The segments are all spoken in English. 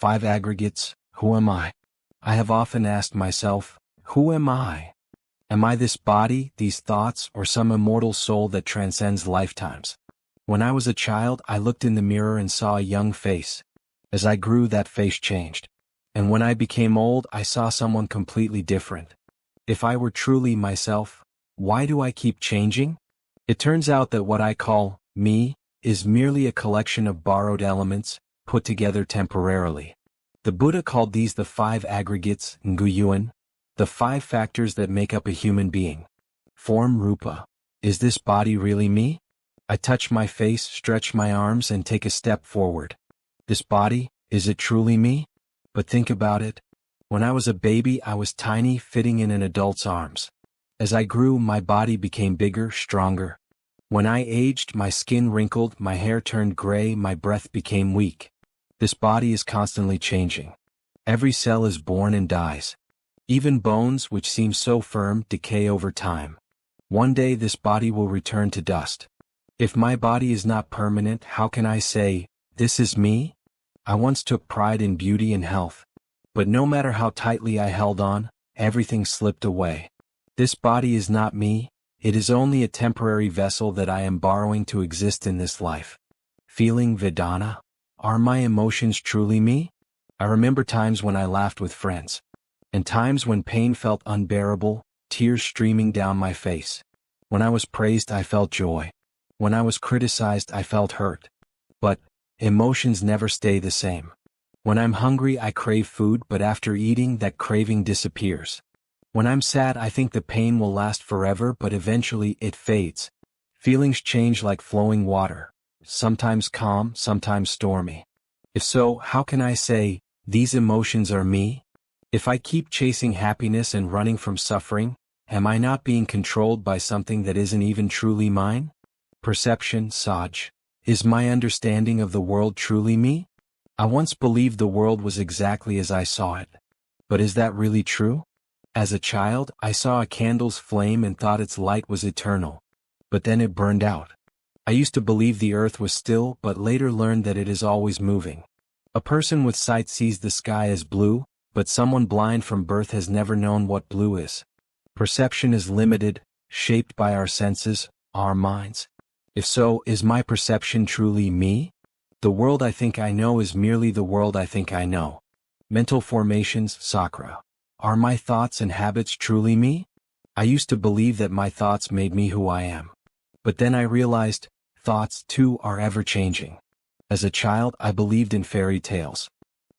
5 aggregates, who am I? I have often asked myself, who am I? Am I this body, these thoughts, or some immortal soul that transcends lifetimes? When I was a child, I looked in the mirror and saw a young face. As I grew, that face changed. And when I became old, I saw someone completely different. If I were truly myself, why do I keep changing? It turns out that what I call me is merely a collection of borrowed elements, put together temporarily. The Buddha called these the 5 aggregates, nguyuan, the 5 factors that make up a human being. Form, rupa. Is this body really me? I touch my face, stretch my arms, and take a step forward. This body, is it truly me? But think about it. When I was a baby, I was tiny, fitting in an adult's arms. As I grew, my body became bigger, stronger. When I aged, my skin wrinkled, my hair turned gray, my breath became weak. This body is constantly changing. Every cell is born and dies. Even bones, which seem so firm, decay over time. One day this body will return to dust. If my body is not permanent, how can I say, this is me? I once took pride in beauty and health. But no matter how tightly I held on, everything slipped away. This body is not me, it is only a temporary vessel that I am borrowing to exist in this life. Feeling Vedana? Are my emotions truly me? I remember times when I laughed with friends. And times when pain felt unbearable, tears streaming down my face. When I was praised, I felt joy. When I was criticized, I felt hurt. But emotions never stay the same. When I'm hungry, I crave food, but after eating, that craving disappears. When I'm sad, I think the pain will last forever, but eventually it fades. Feelings change like flowing water, sometimes calm, sometimes stormy. If so, how can I say, these emotions are me? If I keep chasing happiness and running from suffering, am I not being controlled by something that isn't even truly mine? Perception, Saj. Is my understanding of the world truly me? I once believed the world was exactly as I saw it. But is that really true? As a child, I saw a candle's flame and thought its light was eternal. But then it burned out. I used to believe the earth was still, but later learned that it is always moving. A person with sight sees the sky as blue, but someone blind from birth has never known what blue is. Perception is limited, shaped by our senses, our minds. If so, is my perception truly me? The world I think I know is merely the world I think I know. Mental formations, Sakra. Are my thoughts and habits truly me? I used to believe that my thoughts made me who I am. But then I realized, thoughts too are ever-changing. As a child, I believed in fairy tales.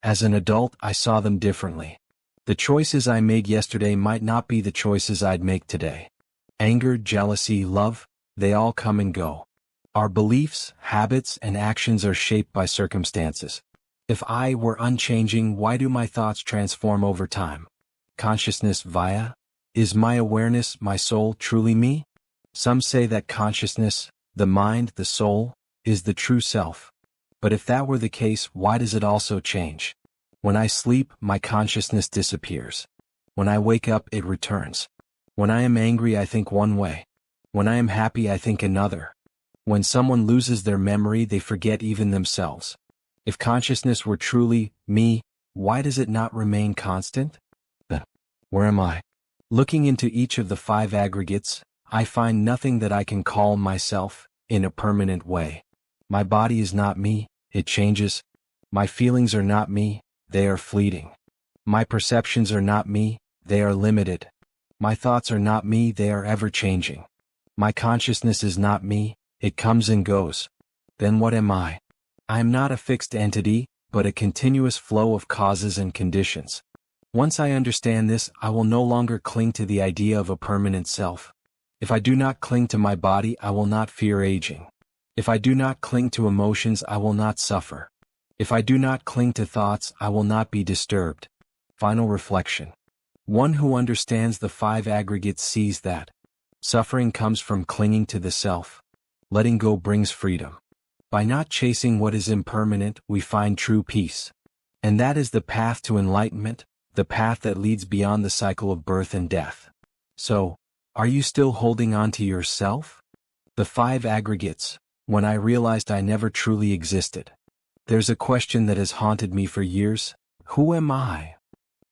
As an adult, I saw them differently. The choices I made yesterday might not be the choices I'd make today. Anger, jealousy, love, they all come and go. Our beliefs, habits, and actions are shaped by circumstances. If I were unchanging, why do my thoughts transform over time? Consciousness via? Is my awareness, my soul, truly me? Some say that consciousness, the mind, the soul, is the true self. But if that were the case, why does it also change? When I sleep, my consciousness disappears. When I wake up, it returns. When I am angry, I think one way. When I am happy, I think another. When someone loses their memory, they forget even themselves. If consciousness were truly me, why does it not remain constant? Where am I? Looking into each of the 5 aggregates, I find nothing that I can call myself, in a permanent way. My body is not me, it changes. My feelings are not me, they are fleeting. My perceptions are not me, they are limited. My thoughts are not me, they are ever-changing. My consciousness is not me, it comes and goes. Then what am I? I am not a fixed entity, but a continuous flow of causes and conditions. Once I understand this, I will no longer cling to the idea of a permanent self. If I do not cling to my body, I will not fear aging. If I do not cling to emotions, I will not suffer. If I do not cling to thoughts, I will not be disturbed. Final reflection. One who understands the 5 aggregates sees that suffering comes from clinging to the self. Letting go brings freedom. By not chasing what is impermanent, we find true peace. And that is the path to enlightenment, the path that leads beyond the cycle of birth and death. So, are you still holding on to yourself? The 5 aggregates, when I realized I never truly existed. There's a question that has haunted me for years. Who am I?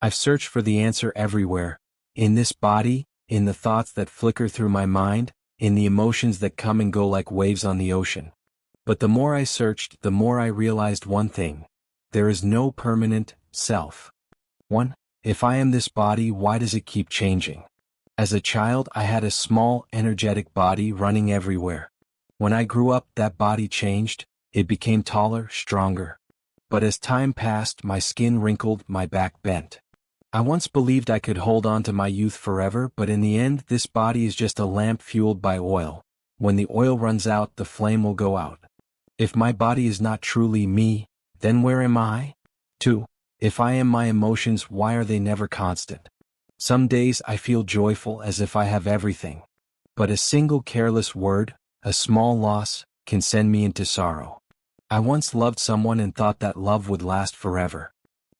I've searched for the answer everywhere. In this body, in the thoughts that flicker through my mind, in the emotions that come and go like waves on the ocean. But the more I searched, the more I realized one thing. There is no permanent self. 1. If I am this body, why does it keep changing? As a child, I had a small, energetic body running everywhere. When I grew up, that body changed. It became taller, stronger. But as time passed, my skin wrinkled, my back bent. I once believed I could hold on to my youth forever, but in the end, this body is just a lamp fueled by oil. When the oil runs out, the flame will go out. If my body is not truly me, then where am I? 2. If I am my emotions, why are they never constant? Some days I feel joyful as if I have everything. But a single careless word, a small loss, can send me into sorrow. I once loved someone and thought that love would last forever.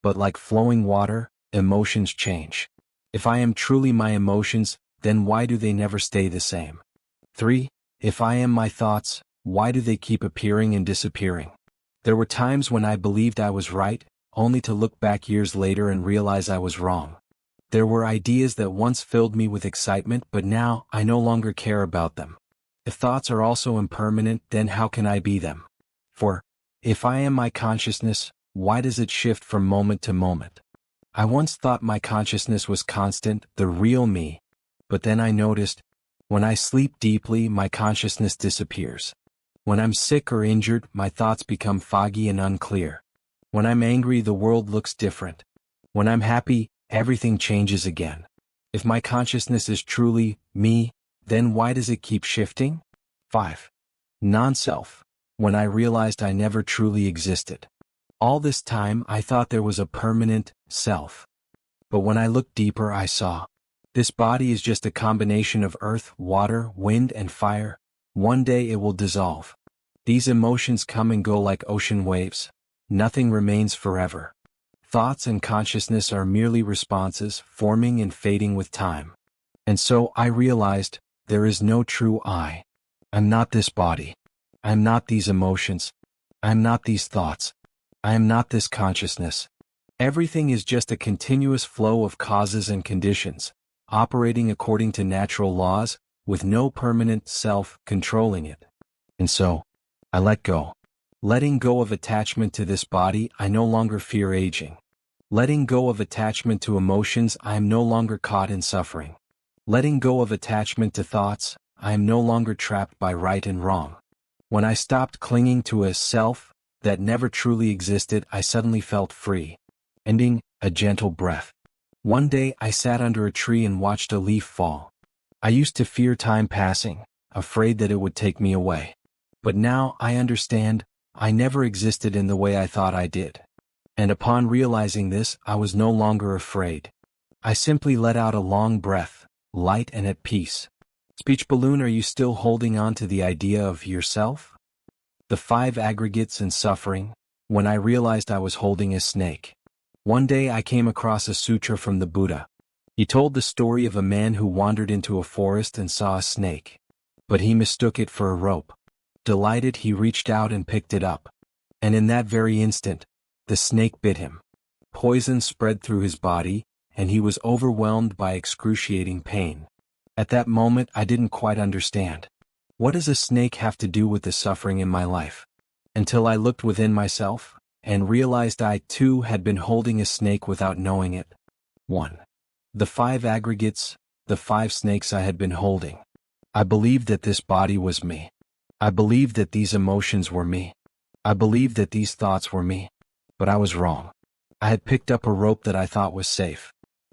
But like flowing water, emotions change. If I am truly my emotions, then why do they never stay the same? 3. If I am my thoughts, why do they keep appearing and disappearing? There were times when I believed I was right, only to look back years later and realize I was wrong. There were ideas that once filled me with excitement, but now I no longer care about them. If thoughts are also impermanent, then how can I be them? 4. If I am my consciousness, why does it shift from moment to moment? I once thought my consciousness was constant, the real me. But then I noticed, when I sleep deeply, my consciousness disappears. When I'm sick or injured, my thoughts become foggy and unclear. When I'm angry, the world looks different. When I'm happy, everything changes again. If my consciousness is truly me, then why does it keep shifting? 5. Non-self. When I realized I never truly existed. All this time I thought there was a permanent self. But when I looked deeper, I saw. This body is just a combination of earth, water, wind, and fire. One day it will dissolve. These emotions come and go like ocean waves. Nothing remains forever. Thoughts and consciousness are merely responses, forming and fading with time. And so I realized, there is no true I. I'm not this body. I'm not these emotions. I'm not these thoughts. I am not this consciousness. Everything is just a continuous flow of causes and conditions, operating according to natural laws, with no permanent self controlling it. And so, I let go. Letting go of attachment to this body, I no longer fear aging. Letting go of attachment to emotions, I am no longer caught in suffering. Letting go of attachment to thoughts, I am no longer trapped by right and wrong. When I stopped clinging to a self that never truly existed, I suddenly felt free. Ending, a gentle breath. One day I sat under a tree and watched a leaf fall. I used to fear time passing, afraid that it would take me away. But now I understand, I never existed in the way I thought I did. And upon realizing this, I was no longer afraid. I simply let out a long breath, light and at peace. Speech balloon, are you still holding on to the idea of yourself? The 5 aggregates and suffering. When I realized I was holding a snake. One day I came across a sutra from the Buddha. He told the story of a man who wandered into a forest and saw a snake. But he mistook it for a rope. Delighted, he reached out and picked it up. And in that very instant, the snake bit him. Poison spread through his body, and he was overwhelmed by excruciating pain. At that moment I didn't quite understand. What does a snake have to do with the suffering in my life? Until I looked within myself, and realized I too had been holding a snake without knowing it. 1. The 5 aggregates, the 5 snakes I had been holding. I believed that this body was me. I believed that these emotions were me. I believed that these thoughts were me. But I was wrong. I had picked up a rope that I thought was safe.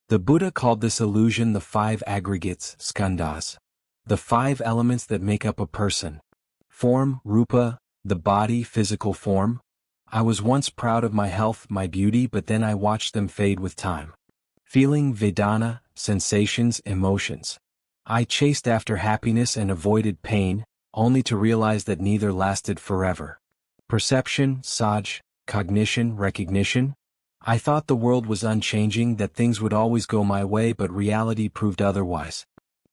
The Buddha called this illusion the 5 aggregates, skandhas. The 5 elements that make up a person. Form, rupa, the body, physical form. I was once proud of my health, my beauty, but then I watched them fade with time. Feeling, vedana, sensations, emotions. I chased after happiness and avoided pain, only to realize that neither lasted forever. Perception, saj, cognition, recognition. I thought the world was unchanging, that things would always go my way, but reality proved otherwise.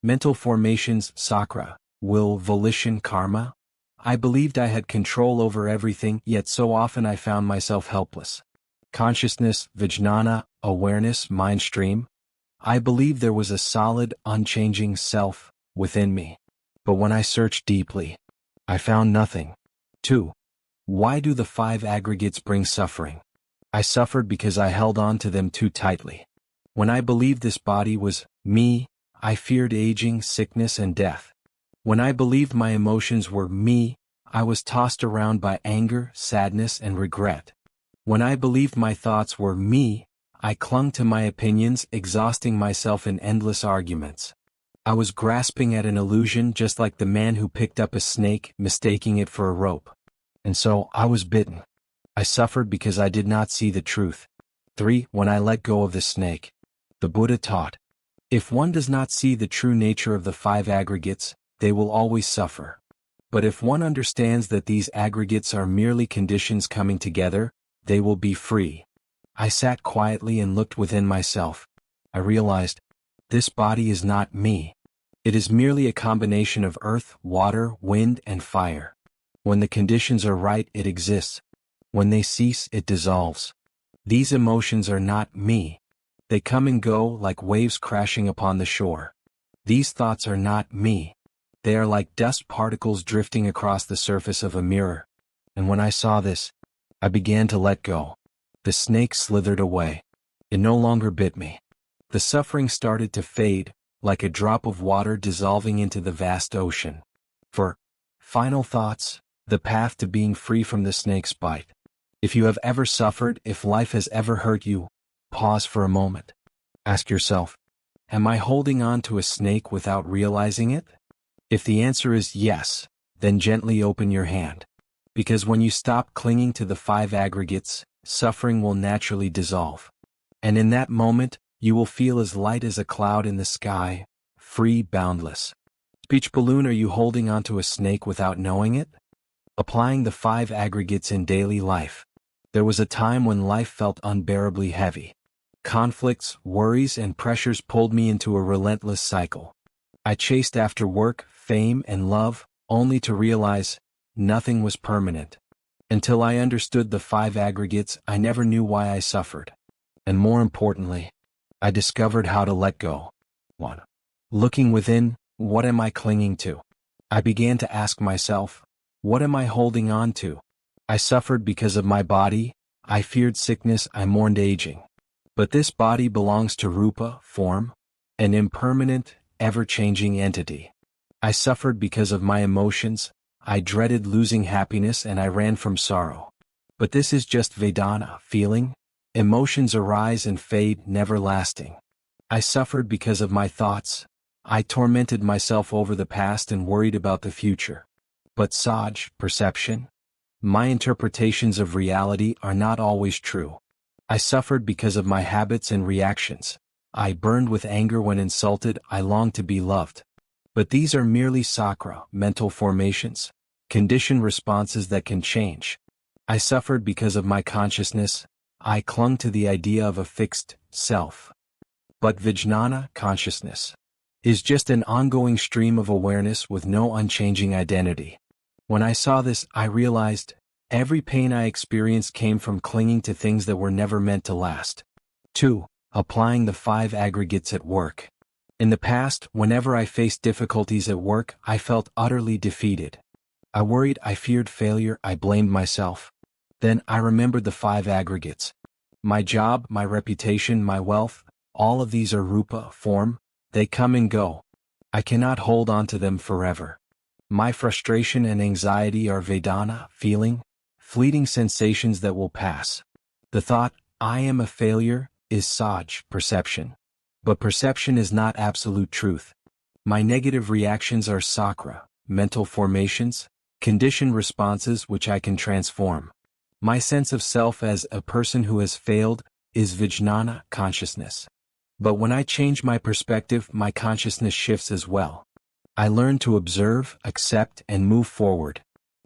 Mental formations, sakra, will, volition, karma. I believed I had control over everything, yet so often I found myself helpless. Consciousness, vijnana, awareness, mind stream. I believed there was a solid, unchanging self within me. But when I searched deeply, I found nothing. 2. Why do the 5 aggregates bring suffering? I suffered because I held on to them too tightly. When I believed this body was me, I feared aging, sickness, and death. When I believed my emotions were me, I was tossed around by anger, sadness, and regret. When I believed my thoughts were me, I clung to my opinions, exhausting myself in endless arguments. I was grasping at an illusion just like the man who picked up a snake, mistaking it for a rope. And so I was bitten. I suffered because I did not see the truth. 3. When I let go of the snake. The Buddha taught, if one does not see the true nature of the 5 aggregates, they will always suffer. But if one understands that these aggregates are merely conditions coming together, they will be free. I sat quietly and looked within myself. I realized, this body is not me. It is merely a combination of earth, water, wind, and fire. When the conditions are right, it exists. When they cease, it dissolves. These emotions are not me. They come and go like waves crashing upon the shore. These thoughts are not me. They are like dust particles drifting across the surface of a mirror. And when I saw this, I began to let go. The snake slithered away. It no longer bit me. The suffering started to fade, like a drop of water dissolving into the vast ocean. For final thoughts, the path to being free from the snake's bite. If you have ever suffered, if life has ever hurt you, pause for a moment. Ask yourself, am I holding on to a snake without realizing it? If the answer is yes, then gently open your hand. Because when you stop clinging to the 5 aggregates, suffering will naturally dissolve. And in that moment, you will feel as light as a cloud in the sky, free, boundless. Speech balloon, are you holding onto a snake without knowing it? Applying the 5 aggregates in daily life. There was a time when life felt unbearably heavy. Conflicts, worries, and pressures pulled me into a relentless cycle. I chased after work, fame, and love, only to realize nothing was permanent. Until I understood the 5 aggregates, I never knew why I suffered. And more importantly, I discovered how to let go. 1. Looking within, what am I clinging to? I began to ask myself, what am I holding on to? I suffered because of my body, I feared sickness, I mourned aging. But this body belongs to Rupa, form, an impermanent, ever-changing entity. I suffered because of my emotions, I dreaded losing happiness and I ran from sorrow. But this is just Vedana, feeling. Emotions arise and fade, never lasting. I suffered because of my thoughts. I tormented myself over the past and worried about the future. But Saj, perception. My interpretations of reality are not always true. I suffered because of my habits and reactions. I burned with anger when insulted, I longed to be loved. But these are merely sakra, mental formations, conditioned responses that can change. I suffered because of my consciousness. I clung to the idea of a fixed self. But vijnana, consciousness, is just an ongoing stream of awareness with no unchanging identity. When I saw this, I realized every pain I experienced came from clinging to things that were never meant to last. 2. Applying the 5 aggregates at work. In the past, whenever I faced difficulties at work, I felt utterly defeated. I worried, I feared failure, I blamed myself. Then I remembered the 5 aggregates. My job, my reputation, my wealth, all of these are rupa, form, they come and go. I cannot hold on to them forever. My frustration and anxiety are Vedana, feeling, fleeting sensations that will pass. The thought, I am a failure, is Saj, perception. But perception is not absolute truth. My negative reactions are sakra, mental formations, conditioned responses which I can transform. My sense of self as a person who has failed is vijnana, consciousness. But when I change my perspective, my consciousness shifts as well. I learn to observe, accept, and move forward.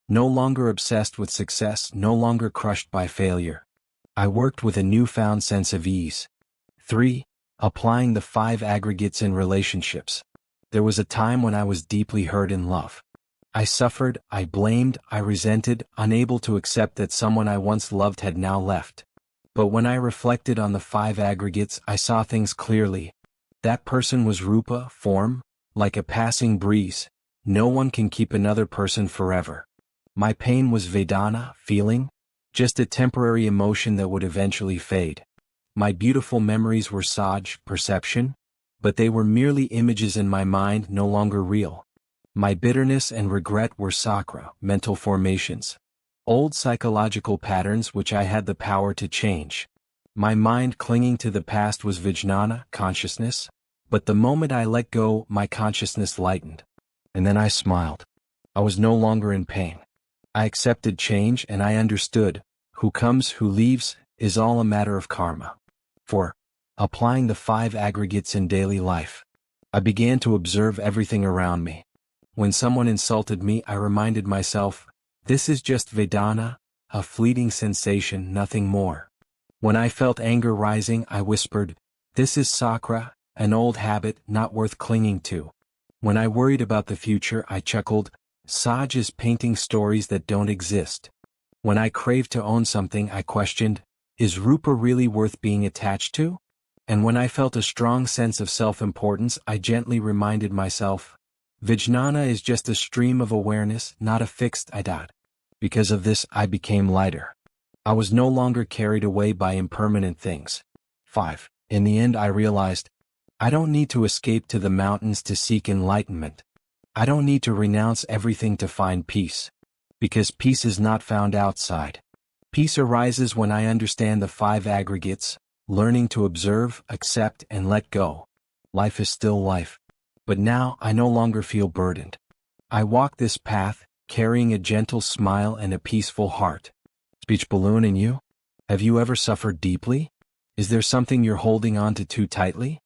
No longer obsessed with success, no longer crushed by failure. I worked with a newfound sense of ease. 3. Applying the 5 aggregates in relationships. There was a time when I was deeply hurt in love. I suffered, I blamed, I resented, unable to accept that someone I once loved had now left. But when I reflected on the 5 aggregates, I saw things clearly. That person was Rupa, form, like a passing breeze. No one can keep another person forever. My pain was Vedana, feeling, just a temporary emotion that would eventually fade. My beautiful memories were Saj, perception, but they were merely images in my mind, no longer real. My bitterness and regret were Sakra, mental formations. Old psychological patterns which I had the power to change. My mind clinging to the past was Vijnana, consciousness, but the moment I let go, my consciousness lightened. And then I smiled. I was no longer in pain. I accepted change and I understood, who comes, who leaves, is all a matter of karma. 4. Applying the 5 aggregates in daily life. I began to observe everything around me. When someone insulted me, I reminded myself, this is just Vedana, a fleeting sensation, nothing more. When I felt anger rising, I whispered, this is Sakra, an old habit not worth clinging to. When I worried about the future, I chuckled, Saj is painting stories that don't exist. When I craved to own something, I questioned, is Rupa really worth being attached to? And when I felt a strong sense of self-importance, I gently reminded myself, Vijnana is just a stream of awareness, not a fixed idot. Because of this, I became lighter. I was no longer carried away by impermanent things. 5. In the end, I realized, I don't need to escape to the mountains to seek enlightenment. I don't need to renounce everything to find peace. Because peace is not found outside. Peace arises when I understand the 5 aggregates, learning to observe, accept, and let go. Life is still life. But now I no longer feel burdened. I walk this path, carrying a gentle smile and a peaceful heart. Speech balloon, and you? Have you ever suffered deeply? Is there something you're holding on to too tightly?